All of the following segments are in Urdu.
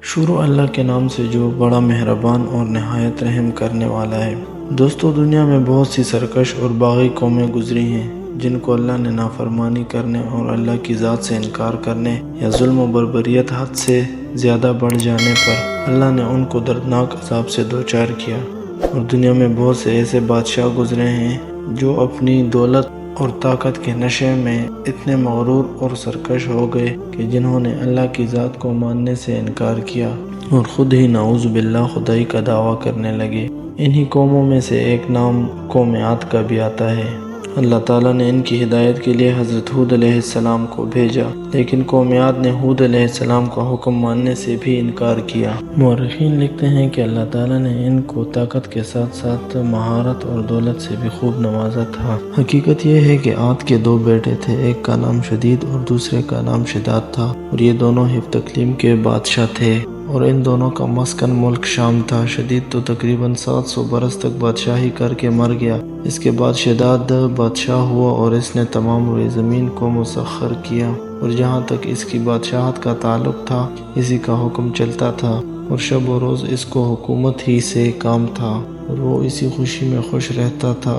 شروع اللہ کے نام سے جو بڑا مہربان اور نہایت رحم کرنے والا ہے۔ دوستو، دنیا میں بہت سی سرکش اور باغی قومیں گزری ہیں جن کو اللہ نے نافرمانی کرنے اور اللہ کی ذات سے انکار کرنے یا ظلم و بربریت حد سے زیادہ بڑھ جانے پر اللہ نے ان کو دردناک عذاب سے دوچار کیا۔ اور دنیا میں بہت سے ایسے بادشاہ گزرے ہیں جو اپنی دولت اور طاقت کے نشے میں اتنے مغرور اور سرکش ہو گئے کہ جنہوں نے اللہ کی ذات کو ماننے سے انکار کیا اور خود ہی نعوذ باللہ خدائی کا دعویٰ کرنے لگے۔ انہی قوموں میں سے ایک نام قوم عاد کا بھی آتا ہے۔ اللہ تعالیٰ نے ان کی ہدایت کے لیے حضرت ہود علیہ السلام کو بھیجا، لیکن قوم عاد نے ہود علیہ السلام کا حکم ماننے سے بھی انکار کیا۔ مورخین لکھتے ہیں کہ اللہ تعالیٰ نے ان کو طاقت کے ساتھ ساتھ مہارت اور دولت سے بھی خوب نوازا تھا۔ حقیقت یہ ہے کہ عاد کے دو بیٹے تھے، ایک کا نام شدید اور دوسرے کا نام شداد تھا، اور یہ دونوں ہفت اقلیم کے بادشاہ تھے اور ان دونوں کا مسکن ملک شام تھا۔ شدید تو تقریباً 700 برس تک بادشاہی کر کے مر گیا۔ اس کے بعد شداد بادشاہ ہوا اور اس نے تمام روئے زمین کو مسخر کیا، اور جہاں تک اس کی بادشاہت کا تعلق تھا اسی کا حکم چلتا تھا، اور شب و روز اس کو حکومت ہی سے کام تھا، اور وہ اسی خوشی میں خوش رہتا تھا،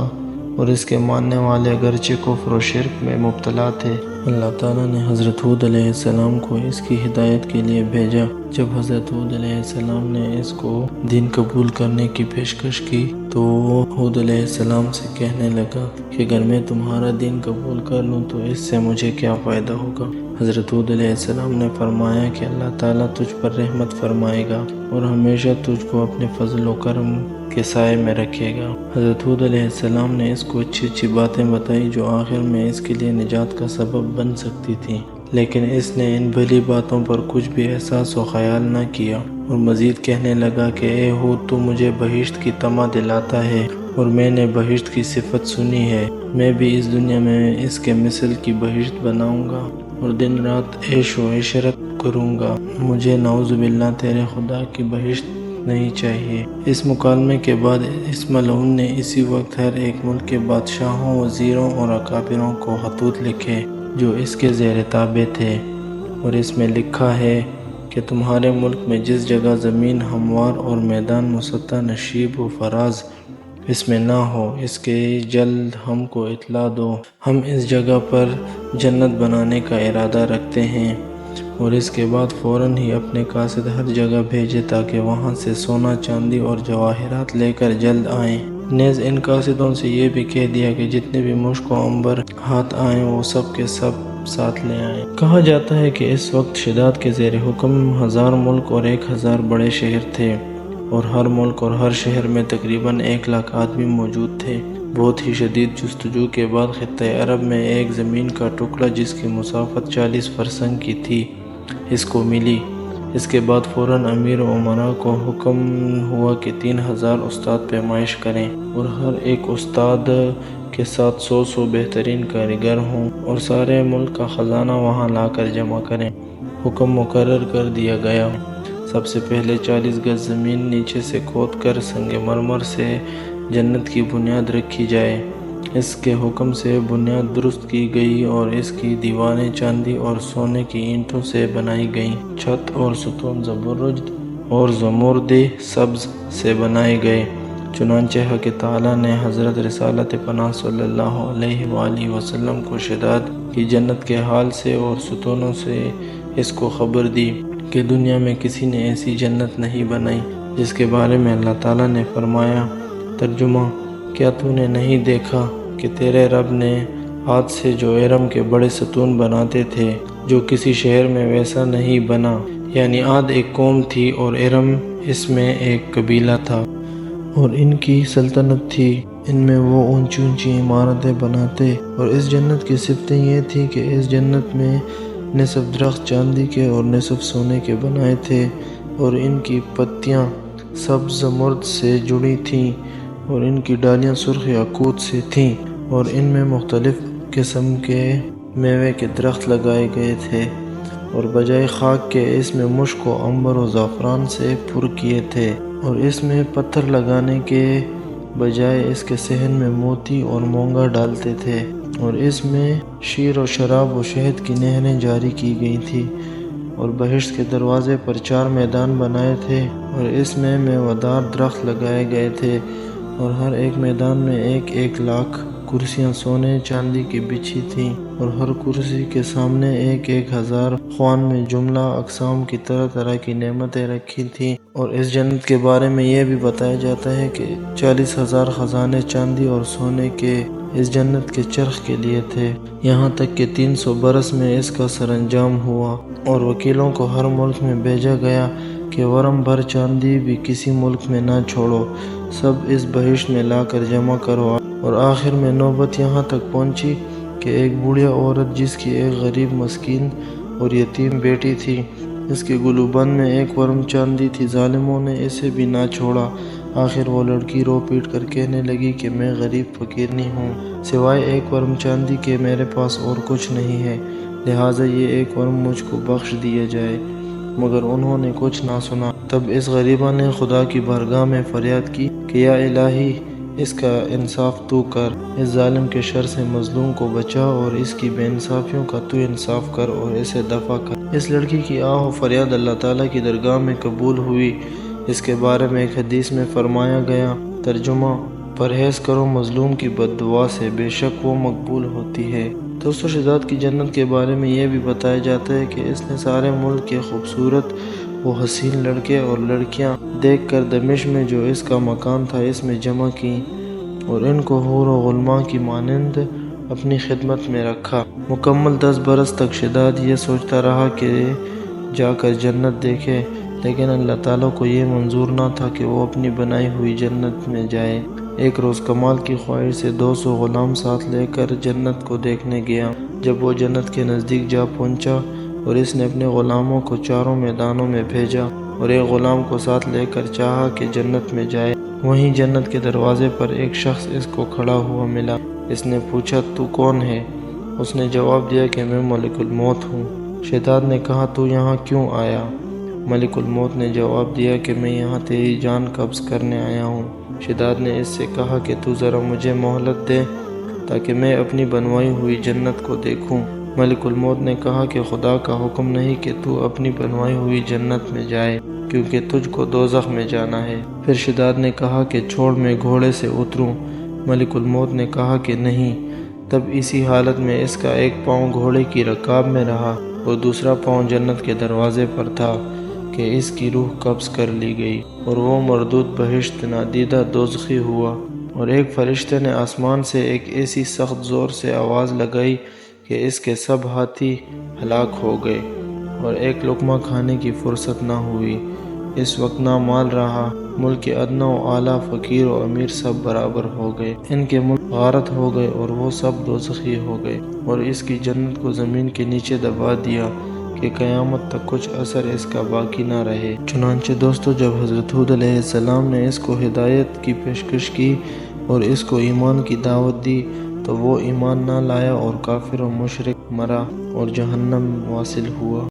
اور اس کے ماننے والے اگرچہ کفر و شرک میں مبتلا تھے۔ اللہ تعالیٰ نے حضرت ہود علیہ السلام کو اس کی ہدایت کے لیے بھیجا۔ جب حضرت ہود علیہ السلام نے اس کو دین قبول کرنے کی پیشکش کی تو وہ ہود علیہ السلام سے کہنے لگا کہ اگر میں تمہارا دین قبول کر لوں تو اس سے مجھے کیا فائدہ ہوگا؟ حضرت ہود علیہ السلام نے فرمایا کہ اللہ تعالیٰ تجھ پر رحمت فرمائے گا اور ہمیشہ تجھ کو اپنے فضل و کرم کے سائے میں رکھے گا۔ حضرت ہود علیہ السلام نے اس کو اچھی اچھی باتیں بتائی جو آخر میں اس کے لیے نجات کا سبب بن سکتی تھیں، لیکن اس نے ان بھلی باتوں پر کچھ بھی احساس و خیال نہ کیا، اور مزید کہنے لگا کہ اے ہود، تو مجھے بہشت کی طمع دلاتا ہے اور میں نے بہشت کی صفت سنی ہے۔ میں بھی اس دنیا میں اس کے مثل کی بہشت بناؤں گا اور دن رات عیش و عشرت کروں گا۔ مجھے نعوذ باللہ تیرے خدا کی بہشت نہیں چاہیے۔ اس مکالمے کے بعد اس ملعون نے اسی وقت ہر ایک ملک کے بادشاہوں، وزیروں اور اکابروں کو خطوط لکھے جو اس کے زیر تابع تھے، اور اس میں لکھا ہے کہ تمہارے ملک میں جس جگہ زمین ہموار اور میدان مسطح نشیب و فراز اس میں نہ ہو، اس کے جلد ہم کو اطلاع دو۔ ہم اس جگہ پر جنت بنانے کا ارادہ رکھتے ہیں، اور اس کے بعد فوراً ہی اپنے قاصد ہر جگہ بھیجے تاکہ وہاں سے سونا، چاندی اور جواہرات لے کر جلد آئیں۔ نیز ان قاصدوں سے یہ بھی کہہ دیا کہ جتنے بھی مشک و عنبر ہاتھ آئیں وہ سب کے سب ساتھ لے آئیں۔ کہا جاتا ہے کہ اس وقت شداد کے زیر حکم 1000 ملک اور 1000 بڑے شہر تھے، اور ہر ملک اور ہر شہر میں تقریباً 1 لاکھ آدمی موجود تھے۔ بہت ہی شدید جستجو کے بعد خطہ عرب میں ایک زمین کا ٹکڑا جس کی مسافت 40 فرسنگ کی تھی اس کو ملی۔ اس کے بعد فوراً امیر و امراء کو حکم ہوا کہ 3000 استاد پیمائش کریں، اور ہر ایک استاد کے ساتھ 100 بہترین کاریگر ہوں، اور سارے ملک کا خزانہ وہاں لا کر جمع کریں۔ حکم مقرر کر دیا گیا۔ سب سے پہلے 40 گز زمین نیچے سے کھود کر سنگ مرمر سے جنت کی بنیاد رکھی جائے۔ اس کے حکم سے بنیاد درست کی گئی اور اس کی دیواریں چاندی اور سونے کی اینٹوں سے بنائی گئیں۔ چھت اور ستون زبرجد اور زمرد سبز سے بنائے گئے۔ چنانچہ حق تعالیٰ نے حضرت رسالت پناہ صلی اللہ علیہ وآلہ وسلم کو شداد کی جنت کے حال سے اور ستونوں سے اس کو خبر دی کہ دنیا میں کسی نے ایسی جنت نہیں بنائی جس کے بارے میں اللہ تعالیٰ نے فرمایا۔ ترجمہ: کیا تو نے نہیں دیکھا کہ تیرے رب نے عاد سے جو ارم کے بڑے ستون بناتے تھے، جو کسی شہر میں ویسا نہیں بنا؟ یعنی عاد ایک قوم تھی اور ارم اس میں ایک قبیلہ تھا، اور ان کی سلطنت تھی۔ ان میں وہ اونچی اونچی عمارتیں بناتے، اور اس جنت کی صفتیں یہ تھی کہ اس جنت میں نصف درخت چاندی کے اور نصف سونے کے بنائے تھے، اور ان کی پتیاں سبز زمرد سے جڑی تھیں، اور ان کی ڈالیاں سرخ یاقوت سے تھیں، اور ان میں مختلف قسم کے میوے کے درخت لگائے گئے تھے، اور بجائے خاک کے اس میں مشک و عنبر و زعفران سے پر کیے تھے، اور اس میں پتھر لگانے کے بجائے اس کے صحن میں موتی اور مونگا ڈالتے تھے، اور اس میں شیر و شراب و شہد کی نہریں جاری کی گئی تھی، اور بہشت کے دروازے پر 4 میدان بنائے تھے اور اس میں میوہدار درخت لگائے گئے تھے، اور ہر ایک میدان میں 1,000,000 کرسیاں سونے چاندی کی بچھی تھیں، اور ہر کرسی کے سامنے 1,000 خوان میں جملہ اقسام کی طرح طرح کی نعمتیں رکھی تھیں۔ اور اس جنت کے بارے میں یہ بھی بتایا جاتا ہے کہ 40,000 خزانے چاندی اور سونے کے اس جنت کے چرخ کے لیے تھے، یہاں تک کہ 300 برس میں اس کا سر انجام ہوا، اور وکیلوں کو ہر ملک میں بھیجا گیا کہ ورم بھر چاندی بھی کسی ملک میں نہ چھوڑو، سب اس بہشت میں لا کر جمع کرو۔ اور آخر میں نوبت یہاں تک پہنچی کہ ایک بوڑھیا عورت جس کی ایک غریب مسکین اور یتیم بیٹی تھی، اس کے گلوبند میں 1 ورم چاندی تھی، ظالموں نے اسے بھی نہ چھوڑا۔ آخر وہ لڑکی رو پیٹ کر کہنے لگی کہ میں غریب فقیرنی ہوں، سوائے 1 ورم چاندی کے میرے پاس اور کچھ نہیں ہے، لہٰذا یہ 1 ورم مجھ کو بخش دیا جائے۔ مگر انہوں نے کچھ نہ سنا۔ تب اس غریبہ نے خدا کی بارگاہ میں فریاد کی کہ یا الہی، اس کا انصاف تو کر، اس ظالم کے شر سے مظلوم کو بچا، اور اس کی بے انصافیوں کا تو انصاف کر اور اسے دفع کر۔ اس لڑکی کی آہ و فریاد اللہ تعالیٰ کی درگاہ میں قبول ہوئی۔ اس کے بارے میں ایک حدیث میں فرمایا گیا، ترجمہ: پرہیز کرو مظلوم کی بد دعا سے، بے شک وہ مقبول ہوتی ہے۔ دوستو، شہزاد کی جنت کے بارے میں یہ بھی بتایا جاتا ہے کہ اس نے سارے ملک کے خوبصورت و حسین لڑکے اور لڑکیاں دیکھ کر دمشق میں جو اس کا مکان تھا اس میں جمع کیں، اور ان کو حور و غلماں کی مانند اپنی خدمت میں رکھا۔ مکمل 10 برس تک شہزاد یہ سوچتا رہا کہ جا کر جنت دیکھے، لیکن اللہ تعالیٰ کو یہ منظور نہ تھا کہ وہ اپنی بنائی ہوئی جنت میں جائے۔ ایک روز کمال کی خواہش سے 200 غلام ساتھ لے کر جنت کو دیکھنے گیا۔ جب وہ جنت کے نزدیک جا پہنچا اور اس نے اپنے غلاموں کو 4 میدانوں میں بھیجا اور ایک غلام کو ساتھ لے کر چاہا کہ جنت میں جائے، وہیں جنت کے دروازے پر ایک شخص اس کو کھڑا ہوا ملا۔ اس نے پوچھا، تو کون ہے؟ اس نے جواب دیا کہ میں ملک الموت ہوں۔ شہزاد نے کہا، تو یہاں کیوں آیا؟ ملک الموت نے جواب دیا کہ میں یہاں تیری جان قبض کرنے آیا ہوں۔ شہزاد نے اس سے کہا کہ تو ذرا مجھے مہلت دے تاکہ میں اپنی بنوائی ہوئی جنت کو دیکھوں۔ ملک الموت نے کہا کہ خدا کا حکم نہیں کہ تو اپنی بنوائی ہوئی جنت میں جائے، کیونکہ تجھ کو دوزخ میں جانا ہے۔ پھر شہزاد نے کہا کہ چھوڑ میں گھوڑے سے اتروں۔ ملک الموت نے کہا کہ نہیں۔ تب اسی حالت میں اس کا ایک پاؤں گھوڑے کی رکاب میں رہا اور دوسرا پاؤں جنت کے دروازے پر تھا کہ اس کی روح قبض کر لی گئی، اور وہ مردود بہشت نادیدہ دوزخی ہوا۔ اور ایک فرشتے نے آسمان سے ایک ایسی سخت زور سے آواز لگائی کہ اس کے سب ہاتھی ہلاک ہو گئے اور ایک لقمہ کھانے کی فرصت نہ ہوئی۔ اس وقت نہ مال رہا، ملک ادنیٰ و اعلیٰ، فقیر و امیر سب برابر ہو گئے، ان کے ملک غارت ہو گئے اور وہ سب دوزخی ہو گئے، اور اس کی جنت کو زمین کے نیچے دبا دیا کہ قیامت تک کچھ اثر اس کا باقی نہ رہے۔ چنانچہ دوستو، جب حضرت ہود علیہ السلام نے اس کو ہدایت کی پیشکش کی اور اس کو ایمان کی دعوت دی تو وہ ایمان نہ لایا اور کافر و مشرک مرا اور جہنم واصل ہوا۔